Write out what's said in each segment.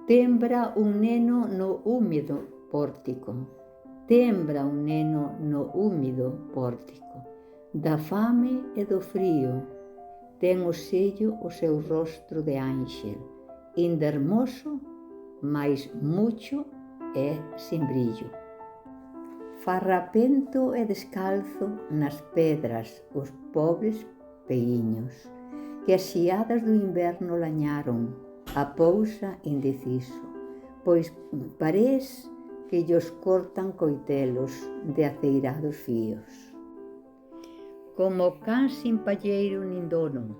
Tembra un neno no húmido pórtico, tembra un neno no húmido pórtico, da fame e do frío, ten o sello o seu rostro de ánxel, inda hermoso, mais mucho e sin brillo. Farrapento e descalzo nas pedras os pobres peíños, que as xiadas do inverno lañaron, a pousa indeciso, pois parés que llos cortan coitelos de aceirados fíos. Como can sin palleiro nin dono,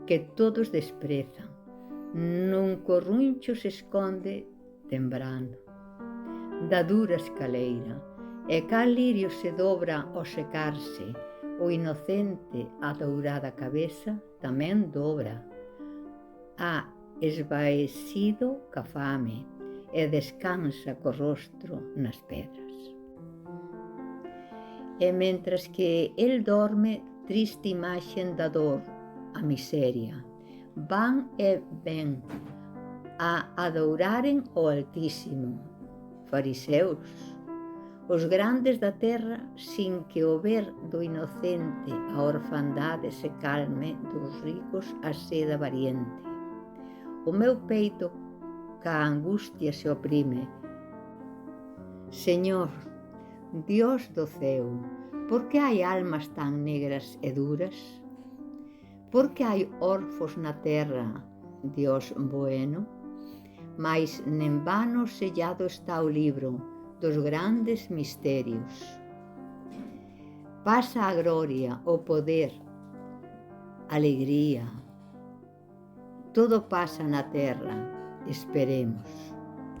que todos desprezan, nun corruncho se esconde tembrando. Da dura escaleira, e cal lirio se dobra ao secarse, o inocente a dourada cabeza tamén dobra. Ha esvaecido ca fame e descansa co rostro nas pedras. E mentras que el dorme, triste imaxen da dor, a miseria, van e ven a adouraren o Altísimo, fariseus, os grandes da terra, sin que o ver do inocente a orfandade se calme, dos ricos a sede avariente. O meu peito ca angustia se oprime. Señor, Dios do ceu, por que hai almas tan negras e duras? Por que hai orfos na terra, Dios bueno? Mais nen vano sellado está o libro dos grandes misterios. Pasa a gloria, o poder, a alegría. Todo pasa na terra, esperemos.